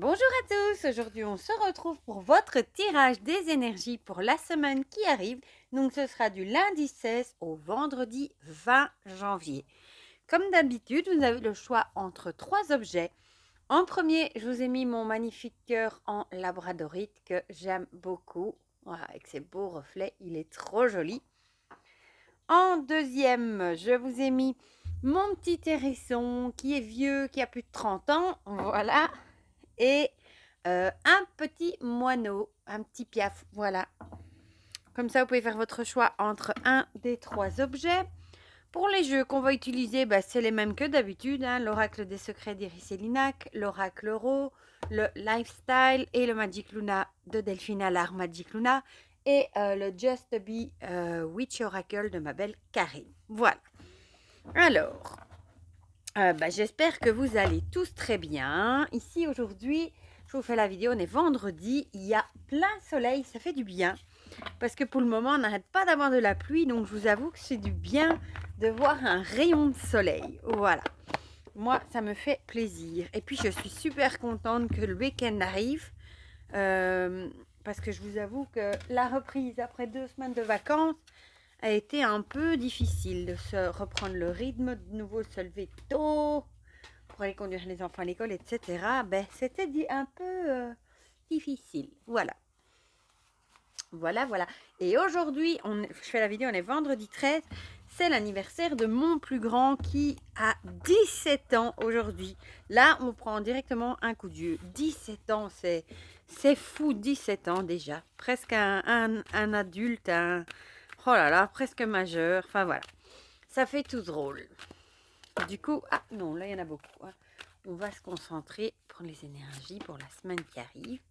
Bonjour à tous, aujourd'hui on se retrouve pour votre tirage des énergies pour la semaine qui arrive. Donc ce sera du lundi 16 au vendredi 20 janvier. Comme d'habitude, vous avez le choix entre trois objets. En premier, je vous ai mis mon magnifique cœur en labradorite que j'aime beaucoup. Voilà, avec ses beaux reflets, il est trop joli. En deuxième, je vous ai mis mon petit hérisson qui est vieux, qui a plus de 30 ans. Voilà. Et un petit moineau, un petit piaf, voilà. Comme ça, vous pouvez faire votre choix entre un des trois objets. Pour les jeux qu'on va utiliser, c'est les mêmes que d'habitude, hein, l'oracle des secrets d'Iris et Linac, l'oracle Euro, le lifestyle et le Magic Luna de Delphine Allard Magic Luna et le Just Be Witch Oracle de ma belle Karine. Voilà. Alors, j'espère que vous allez tous très bien. Ici aujourd'hui, je vous fais la vidéo, on est vendredi, il y a plein soleil, ça fait du bien. Parce que pour le moment, on n'arrête pas d'avoir de la pluie, donc je vous avoue que c'est du bien de voir un rayon de soleil. Voilà. Moi, ça me fait plaisir. Et puis, je suis super contente que le week-end arrive. Parce que je vous avoue que la reprise après 2 semaines de vacances a été un peu difficile de se reprendre le rythme, de nouveau se lever tôt pour aller conduire les enfants à l'école, etc. C'était un peu difficile. Voilà. Voilà. Et aujourd'hui, je fais la vidéo, on est vendredi 13. C'est l'anniversaire de mon plus grand qui a 17 ans aujourd'hui. Là, on prend directement un coup de vieux. 17 ans, c'est fou, 17 ans déjà. Presque un adulte, oh là là, presque majeur. Enfin voilà, ça fait tout drôle. Du coup, non, là il y en a beaucoup. Hein. On va se concentrer pour les énergies pour la semaine qui arrive.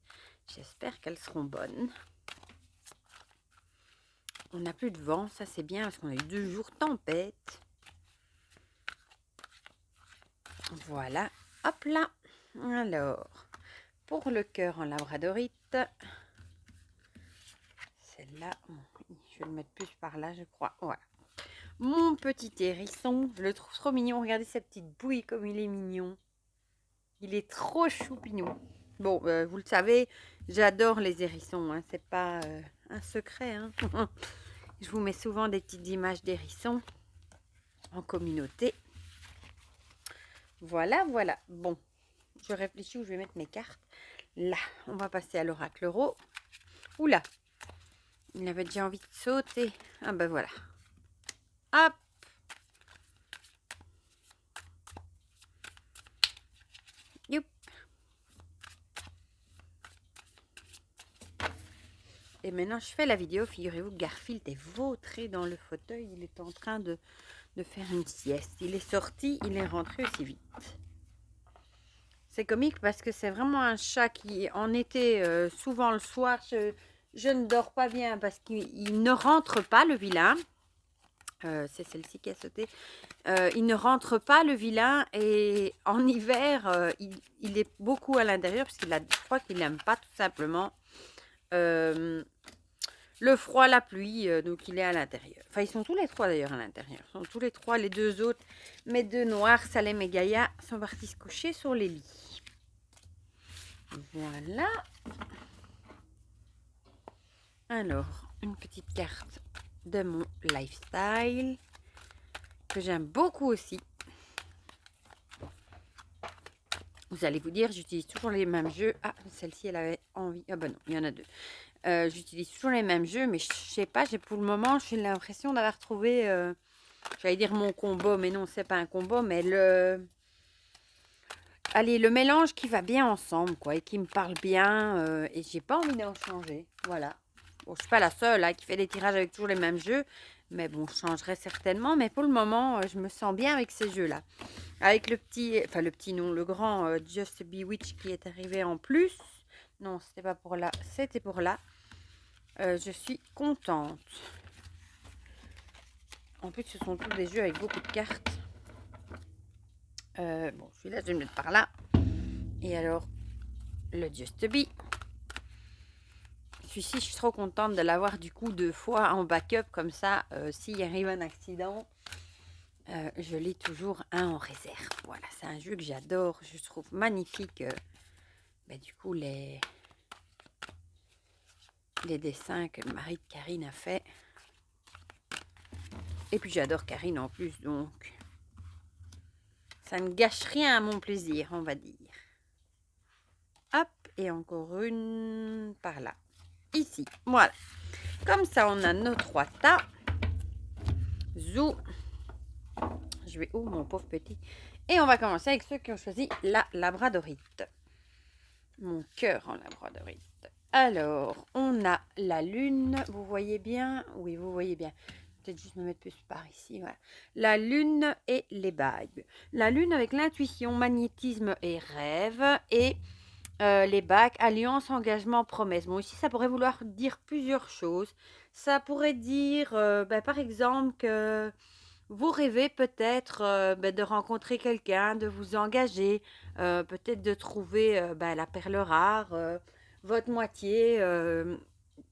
J'espère qu'elles seront bonnes. On n'a plus de vent, ça c'est bien parce qu'on a eu 2 jours tempête. Voilà, hop là. Alors, pour le cœur en labradorite, celle-là, je vais le mettre plus par là, je crois. Voilà. Mon petit hérisson, je le trouve trop mignon. Regardez sa petite bouille comme il est mignon. Il est trop choupignon. Bon, vous le savez, j'adore les hérissons. Hein. C'est pas un secret. Hein. Je vous mets souvent des petites images d'hérissons en communauté. Voilà. Bon, je réfléchis où je vais mettre mes cartes. Là, on va passer à l'oracle Euro. Oula, il avait déjà envie de sauter. Ah ben voilà. Hop. Youp. Et maintenant, je fais la vidéo. Figurez-vous que Garfield est vautré dans le fauteuil. Il est en train de faire une sieste. Il est sorti, il est rentré aussi vite. C'est comique parce que c'est vraiment un chat qui, en été, souvent le soir, je ne dors pas bien parce qu'il ne rentre pas, le vilain. C'est celle-ci qui a sauté. Il ne rentre pas, le vilain, et en hiver, il est beaucoup à l'intérieur parce je crois qu'il n'aime pas tout simplement le froid, la pluie, donc il est à l'intérieur. Enfin, ils sont tous les trois d'ailleurs à l'intérieur. Ils sont tous les trois, les deux autres, mes deux noirs, Salem et Gaïa, sont partis se coucher sur les lits. Voilà. Alors, une petite carte de mon lifestyle que j'aime beaucoup aussi. Vous allez vous dire, j'utilise toujours les mêmes jeux. Ah, celle-ci, elle avait envie. Ah ben non, il y en a deux. J'utilise toujours les mêmes jeux, mais je sais pas, pour le moment, j'ai l'impression d'avoir trouvé, j'allais dire mon combo, mais non, c'est pas un combo, mais le mélange qui va bien ensemble, quoi, et qui me parle bien, et j'ai pas envie d'en changer, voilà. Bon, je suis pas la seule qui fait des tirages avec toujours les mêmes jeux, mais bon, je changerai certainement, mais pour le moment, je me sens bien avec ces jeux-là. Avec le grand Just Be Witch qui est arrivé en plus. Non, c'était pas pour là, c'était pour là. Je suis contente. En plus, ce sont tous des jeux avec beaucoup de cartes. Bon, celui-là, je vais le mettre par là. Et alors, le Just Be. Celui-ci, je suis trop contente de l'avoir du coup 2 fois en backup. Comme ça, s'il arrive un accident, je l'ai toujours un en réserve. Voilà, c'est un jeu que j'adore. Je trouve magnifique du coup, les dessins que le mari de Karine a fait. Et puis j'adore Karine en plus, donc ça ne gâche rien à mon plaisir, on va dire. Hop, et encore une par là. Ici, voilà. Comme ça, on a nos 3 tas. Zou. Je vais... Oh, mon pauvre petit. Et on va commencer avec ceux qui ont choisi la labradorite. Mon cœur en labradorite. Alors, on a la lune. Vous voyez bien? Oui, vous voyez bien. Peut-être juste me mettre plus par ici. Voilà. La lune et les bagues. La lune avec l'intuition, magnétisme et rêve. Et les bagues, alliance, engagement, promesse. Bon, ici, ça pourrait vouloir dire plusieurs choses. Ça pourrait dire, par exemple, que vous rêvez peut-être de rencontrer quelqu'un, de vous engager, peut-être de trouver la perle rare, votre moitié.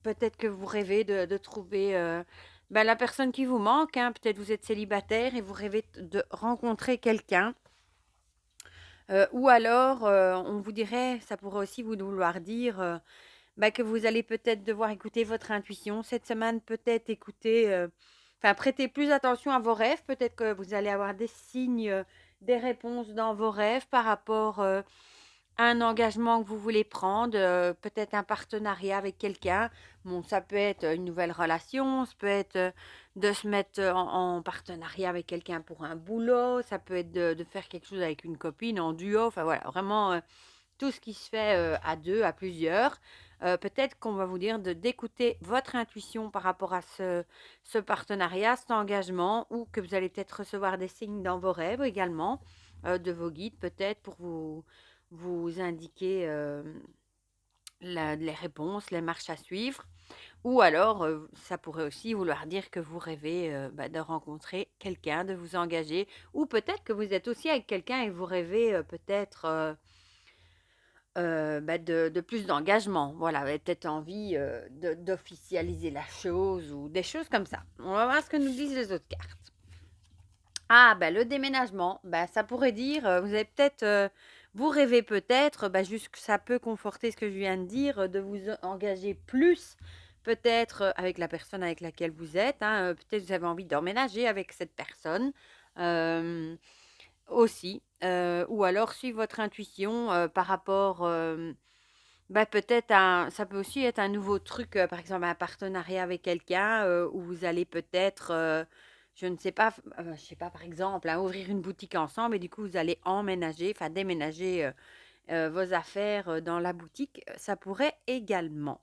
Peut-être que vous rêvez de trouver la personne qui vous manque. Hein. Peut-être vous êtes célibataire et vous rêvez de rencontrer quelqu'un. Ou alors, on vous dirait, ça pourrait aussi vous vouloir dire que vous allez peut-être devoir écouter votre intuition cette semaine, peut-être écouter, prêter plus attention à vos rêves. Peut-être que vous allez avoir des signes, des réponses dans vos rêves par rapport à un engagement que vous voulez prendre, peut-être un partenariat avec quelqu'un. Bon, ça peut être une nouvelle relation, ça peut être de se mettre en partenariat avec quelqu'un pour un boulot, ça peut être de faire quelque chose avec une copine en duo, enfin voilà, vraiment tout ce qui se fait à deux, à plusieurs. Peut-être qu'on va vous dire d'écouter votre intuition par rapport à ce partenariat, cet engagement, ou que vous allez peut-être recevoir des signes dans vos rêves également, de vos guides peut-être pour vous indiquer les réponses, les marches à suivre. Ou alors, ça pourrait aussi vouloir dire que vous rêvez de rencontrer quelqu'un, de vous engager. Ou peut-être que vous êtes aussi avec quelqu'un et vous rêvez peut-être de plus d'engagement. Voilà, vous avez peut-être envie d'officialiser la chose ou des choses comme ça. On va voir ce que nous disent les autres cartes. Ah, le déménagement, ça pourrait dire, vous avez peut-être, vous rêvez peut-être, juste que ça peut conforter ce que je viens de dire, de vous engager plus, peut-être avec la personne avec laquelle vous êtes. Hein, peut-être vous avez envie d'emménager avec cette personne aussi. Ou alors suivre votre intuition par rapport, peut-être, ça peut aussi être un nouveau truc, par exemple un partenariat avec quelqu'un où vous allez peut-être je ne sais pas, je sais pas, par exemple, ouvrir une boutique ensemble et du coup, vous allez emménager, enfin déménager vos affaires dans la boutique. Ça pourrait également.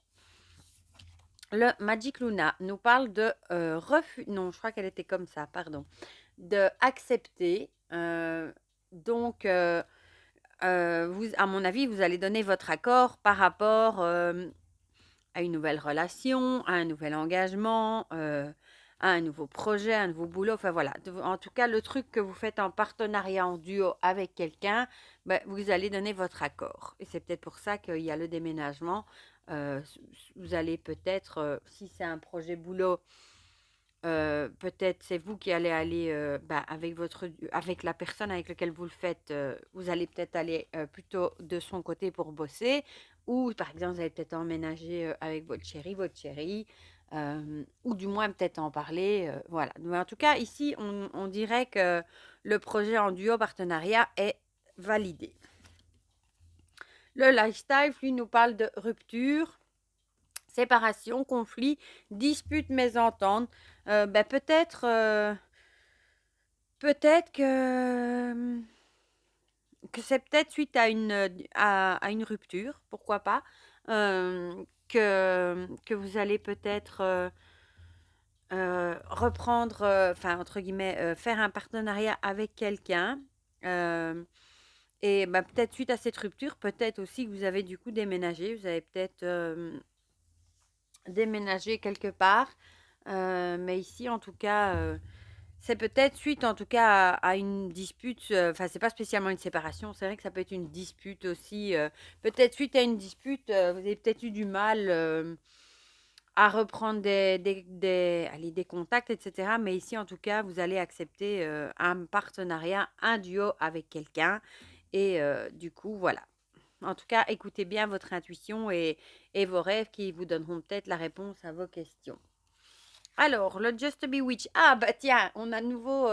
Le Magic Luna nous parle de refus. Non, je crois qu'elle était comme ça, pardon. De accepter. Donc, vous, à mon avis, vous allez donner votre accord par rapport à une nouvelle relation, à un nouvel engagement, à un nouveau projet, un nouveau boulot. Enfin voilà, en tout cas, le truc que vous faites en partenariat, en duo avec quelqu'un, vous allez donner votre accord. Et c'est peut-être pour ça qu'il y a le déménagement. Vous allez peut-être, si c'est un projet boulot, peut-être c'est vous qui allez aller avec la personne avec laquelle vous le faites, vous allez peut-être aller plutôt de son côté pour bosser, ou par exemple vous allez peut-être emménager avec votre chéri, ou du moins peut-être en parler, voilà. Mais en tout cas ici on dirait que le projet en duo partenariat est validé. Le lifestyle, lui, nous parle de rupture, séparation, conflit, dispute, mésentente. Peut-être que c'est peut-être suite à une rupture, pourquoi pas, que vous allez peut-être reprendre, entre guillemets, faire un partenariat avec quelqu'un. Et peut-être suite à cette rupture, peut-être aussi que vous avez du coup déménagé, vous avez peut-être déménagé quelque part. Mais ici, en tout cas, c'est peut-être suite, en tout cas, à une dispute. Enfin, c'est pas spécialement une séparation. C'est vrai que ça peut être une dispute aussi. Peut-être suite à une dispute, vous avez peut-être eu du mal à reprendre des contacts, etc. Mais ici, en tout cas, vous allez accepter un partenariat, un duo avec quelqu'un. Et du coup, voilà. En tout cas, écoutez bien votre intuition et vos rêves qui vous donneront peut-être la réponse à vos questions. Alors, le Just Be Witch. Ah, bah tiens, on a de nouveau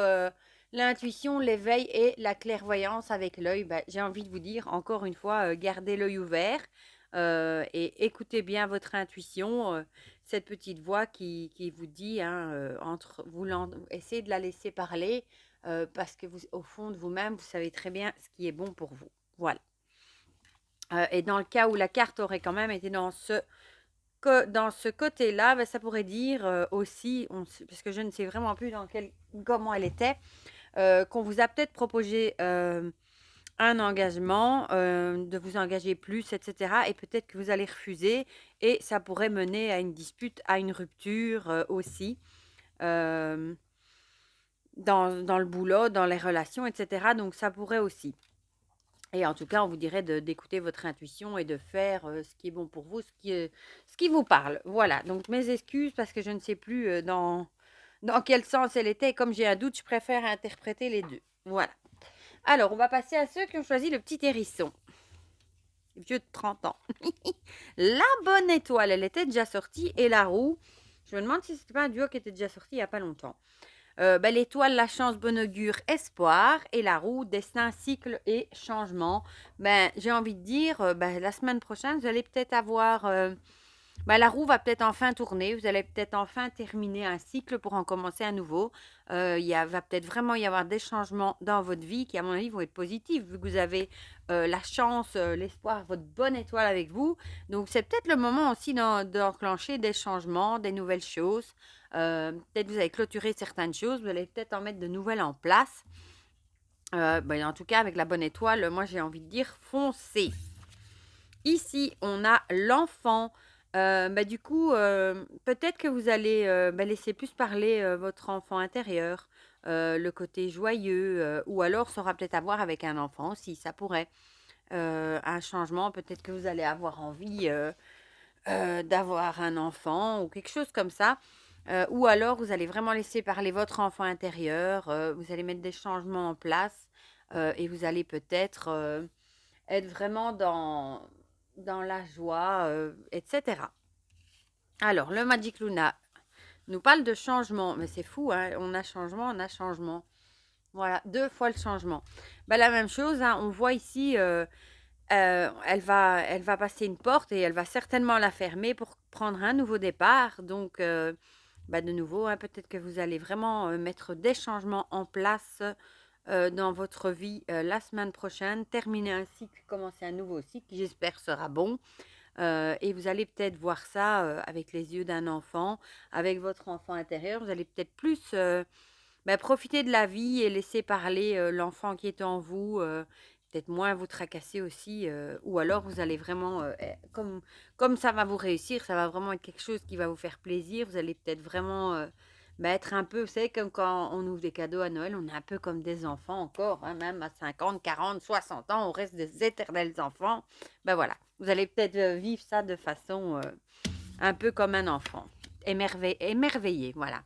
l'intuition, l'éveil et la clairvoyance avec l'œil. Bah, j'ai envie de vous dire, encore une fois, gardez l'œil ouvert et écoutez bien votre intuition, cette petite voix qui vous dit, hein, essayez de la laisser parler parce que vous, au fond de vous-même, vous savez très bien ce qui est bon pour vous. Voilà. Et dans le cas où la carte aurait quand même été dans ce côté-là, ben, ça pourrait dire aussi, parce que je ne sais vraiment plus comment elle était, qu'on vous a peut-être proposé un engagement, de vous engager plus, etc. Et peut-être que vous allez refuser et ça pourrait mener à une dispute, à une rupture aussi dans le boulot, dans les relations, etc. Donc ça pourrait aussi. Et en tout cas, on vous dirait d'écouter votre intuition et de faire ce qui est bon pour vous, ce qui vous parle. Voilà, donc mes excuses parce que je ne sais plus dans quel sens elle était. Et comme j'ai un doute, je préfère interpréter les deux. Voilà. Alors, on va passer à ceux qui ont choisi le petit hérisson. Vieux de 30 ans. La bonne étoile, elle était déjà sortie. Et la roue, je me demande si c'était pas un duo qui était déjà sorti il n'y a pas longtemps. L'étoile, la chance, bon augure, espoir. Et la roue, destin, cycle et changement. J'ai envie de dire, la semaine prochaine, vous allez peut-être avoir... la roue va peut-être enfin tourner. Vous allez peut-être enfin terminer un cycle pour en commencer un nouveau. Va peut-être vraiment y avoir des changements dans votre vie qui, à mon avis, vont être positifs vu que vous avez la chance, l'espoir, votre bonne étoile avec vous. Donc, c'est peut-être le moment aussi d'enclencher des changements, des nouvelles choses. Peut-être vous avez clôturé certaines choses. Vous allez peut-être en mettre de nouvelles en place. En tout cas, avec la bonne étoile, moi, j'ai envie de dire foncez. Ici, on a l'enfant. Du coup, peut-être que vous allez laisser plus parler votre enfant intérieur, le côté joyeux, ou alors ça aura peut-être à voir avec un enfant aussi, ça pourrait. Un changement, peut-être que vous allez avoir envie d'avoir un enfant ou quelque chose comme ça. Ou alors vous allez vraiment laisser parler votre enfant intérieur, vous allez mettre des changements en place et vous allez peut-être être vraiment dans la joie, etc. Alors, le Magic Luna nous parle de changement, mais c'est fou, hein, on a changement. Voilà, 2 fois le changement. La même chose, hein, on voit ici, elle va passer une porte et elle va certainement la fermer pour prendre un nouveau départ. Donc, de nouveau, hein, peut-être que vous allez vraiment mettre des changements en place dans votre vie la semaine prochaine, terminer un cycle, commencer un nouveau cycle qui j'espère sera bon. Et vous allez peut-être voir ça avec les yeux d'un enfant, avec votre enfant intérieur. Vous allez peut-être plus profiter de la vie et laisser parler l'enfant qui est en vous. Peut-être moins vous tracasser aussi. Ou alors vous allez vraiment, comme ça va vous réussir, ça va vraiment être quelque chose qui va vous faire plaisir. Vous allez peut-être vraiment être un peu, vous savez, comme quand on ouvre des cadeaux à Noël, on est un peu comme des enfants encore, hein, même à 50, 40, 60 ans, on reste des éternels enfants. Voilà, vous allez peut-être vivre ça de façon un peu comme un enfant, émerveillé, voilà.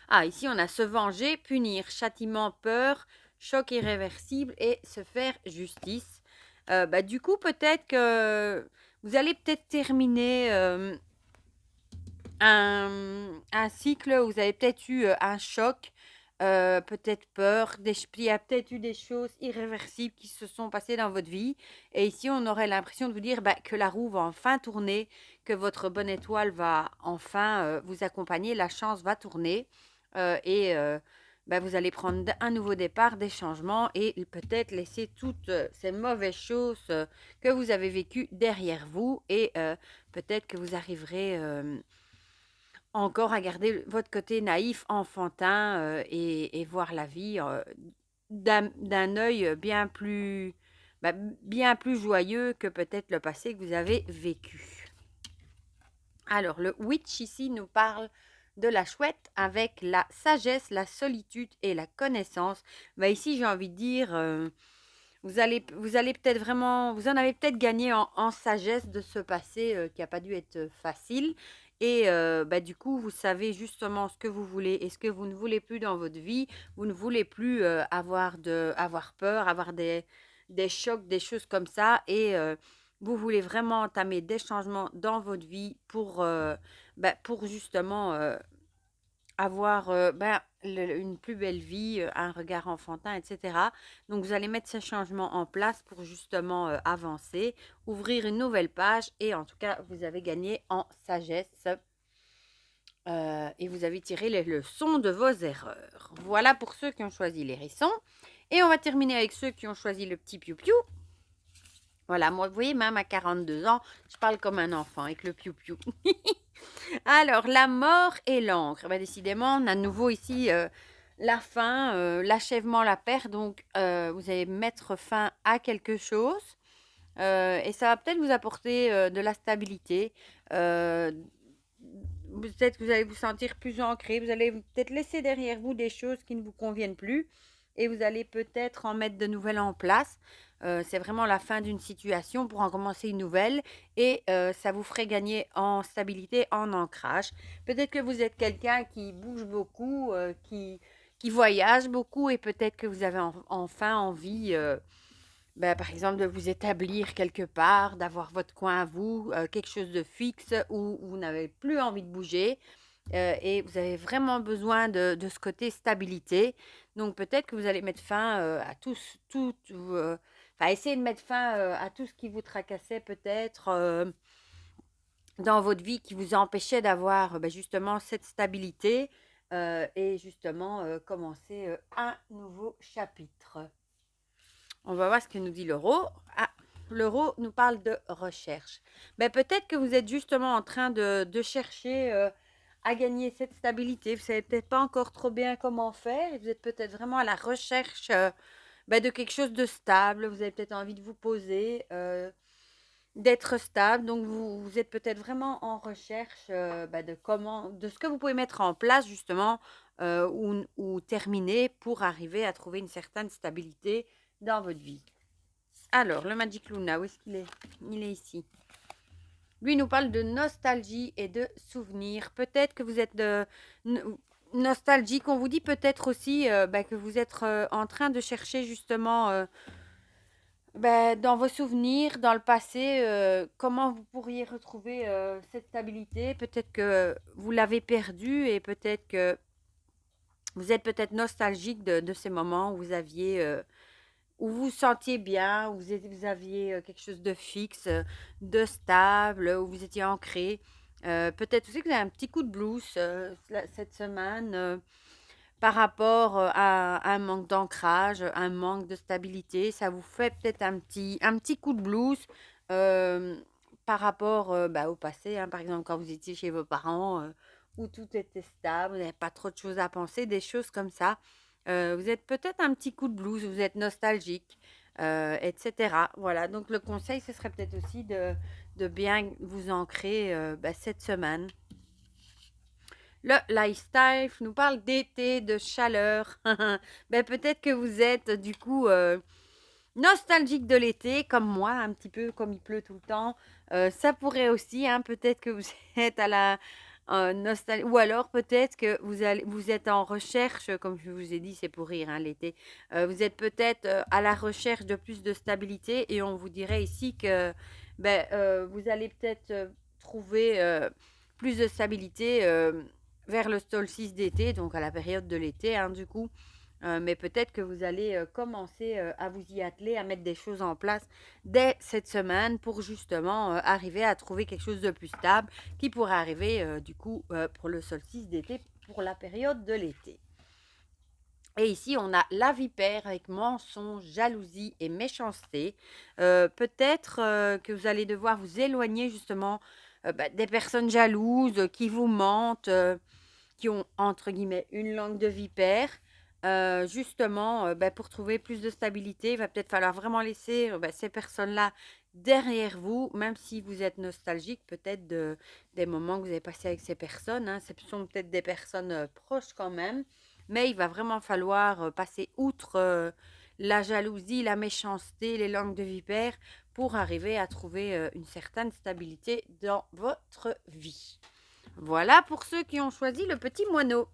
Ah, ici on a se venger, punir, châtiment, peur, choc irréversible et se faire justice. Du coup, peut-être que vous allez peut-être terminer un cycle où vous avez peut-être eu un choc, peut-être peur, il y a peut-être eu des choses irréversibles qui se sont passées dans votre vie. Et ici, on aurait l'impression de vous dire que la roue va enfin tourner, que votre bonne étoile va enfin vous accompagner, la chance va tourner et vous allez prendre un nouveau départ, des changements et peut-être laisser toutes ces mauvaises choses que vous avez vécues derrière vous et peut-être que vous arriverez encore à garder votre côté naïf, enfantin et voir la vie d'un œil bien plus joyeux que peut-être le passé que vous avez vécu. Alors, le witch ici nous parle de la chouette avec la sagesse, la solitude et la connaissance. Ici, j'ai envie de dire, vous allez peut-être vraiment, vous en avez peut-être gagné en sagesse de ce passé qui n'a pas dû être facile. Et du coup, vous savez justement ce que vous voulez et ce que vous ne voulez plus dans votre vie. Vous ne voulez plus avoir peur, avoir des chocs, des choses comme ça. Et vous voulez vraiment entamer des changements dans votre vie pour justement avoir une plus belle vie, un regard enfantin, etc. Donc, vous allez mettre ces changements en place pour justement avancer, ouvrir une nouvelle page et en tout cas, vous avez gagné en sagesse et vous avez tiré les leçons de vos erreurs. Voilà pour ceux qui ont choisi les hérissons. Et on va terminer avec ceux qui ont choisi le petit piou-piou. Voilà, moi, vous voyez, même à 42 ans, je parle comme un enfant avec le piou-piou. Alors, la mort et l'encre. Ben, décidément, on a à nouveau ici la fin, l'achèvement, la perte. Donc, vous allez mettre fin à quelque chose. Et ça va peut-être vous apporter de la stabilité. Peut-être que vous allez vous sentir plus ancré. Vous allez peut-être laisser derrière vous des choses qui ne vous conviennent plus. Et vous allez peut-être en mettre de nouvelles en place. C'est vraiment la fin d'une situation pour en commencer une nouvelle. Et ça vous ferait gagner en stabilité, en ancrage. Peut-être que vous êtes quelqu'un qui bouge beaucoup, qui voyage beaucoup. Et peut-être que vous avez enfin envie par exemple, de vous établir quelque part, d'avoir votre coin à vous, quelque chose de fixe où vous n'avez plus envie de bouger et vous avez vraiment besoin de ce côté stabilité. Donc, peut-être que vous allez mettre fin à essayer de mettre fin à tout ce qui vous tracassait peut-être dans votre vie, qui vous empêchait d'avoir justement cette stabilité et justement commencer un nouveau chapitre. On va voir ce que nous dit l'euro. Ah, l'euro nous parle de recherche. Peut-être que vous êtes justement en train de chercher à gagner cette stabilité. Vous ne savez peut-être pas encore trop bien comment faire. Et vous êtes peut-être vraiment à la recherche de quelque chose de stable. Vous avez peut-être envie de vous poser, d'être stable. Donc, vous êtes peut-être vraiment en recherche de ce que vous pouvez mettre en place justement ou terminer pour arriver à trouver une certaine stabilité dans votre vie. Alors, le Magic Luna, où est-ce qu'il est? Il est ici. Lui nous parle de nostalgie et de souvenirs. Peut-être que vous êtes nostalgique. On vous dit peut-être aussi que vous êtes en train de chercher justement dans vos souvenirs, dans le passé, comment vous pourriez retrouver cette stabilité. Peut-être que vous l'avez perdue et peut-être que vous êtes peut-être nostalgique de ces moments où vous aviez où vous vous sentiez bien, où vous aviez quelque chose de fixe, de stable, où vous étiez ancré. Peut-être aussi que vous avez un petit coup de blues cette semaine par rapport à un manque d'ancrage, un manque de stabilité. Ça vous fait peut-être un petit coup de blues euh, par rapport au passé. Par exemple, quand vous étiez chez vos parents, où tout était stable, vous n'avez pas trop de choses à penser, des choses comme ça. Vous êtes peut-être un petit coup de blues, vous êtes nostalgique, etc. Voilà, donc le conseil, ce serait peut-être aussi de bien vous ancrer cette semaine. Le lifestyle nous parle d'été, de chaleur. Peut-être que vous êtes du coup nostalgique de l'été, comme moi, un petit peu comme il pleut tout le temps. Ça pourrait aussi, peut-être que vous êtes à la nostalgie, ou alors peut-être que vous êtes en recherche, comme je vous ai dit, c'est pour rire, l'été. Vous êtes peut-être à la recherche de plus de stabilité et on vous dirait ici que vous allez peut-être trouver plus de stabilité vers le solstice d'été, donc à la période de l'été, du coup. Mais peut-être que vous allez commencer à vous y atteler, à mettre des choses en place dès cette semaine pour justement arriver à trouver quelque chose de plus stable qui pourrait arriver du coup pour le solstice d'été, pour la période de l'été. Et ici, on a la vipère avec mensonge, jalousie et méchanceté. Peut-être que vous allez devoir vous éloigner justement des personnes jalouses qui vous mentent, qui ont entre guillemets une langue de vipère. Justement, pour trouver plus de stabilité, il va peut-être falloir vraiment laisser ces personnes-là derrière vous, même si vous êtes nostalgique peut-être des moments que vous avez passés avec ces personnes. Ce sont peut-être des personnes proches quand même, mais il va vraiment falloir passer outre la jalousie, la méchanceté, les langues de vipère pour arriver à trouver une certaine stabilité dans votre vie. Voilà pour ceux qui ont choisi le petit moineau.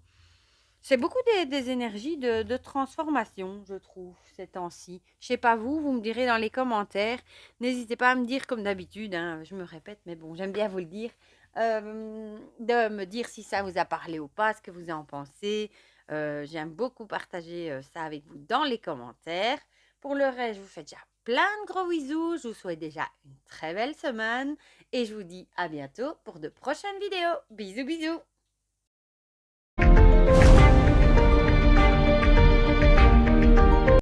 C'est beaucoup des énergies de transformation, je trouve, ces temps-ci. Je sais pas vous, vous me direz dans les commentaires. N'hésitez pas à me dire comme d'habitude, hein, je me répète, mais bon, j'aime bien vous le dire. De me dire si ça vous a parlé ou pas, ce que vous en pensez. J'aime beaucoup partager ça avec vous dans les commentaires. Pour le reste, je vous fais déjà plein de gros bisous. Je vous souhaite déjà une très belle semaine. Et je vous dis à bientôt pour de prochaines vidéos. Bisous, bisous.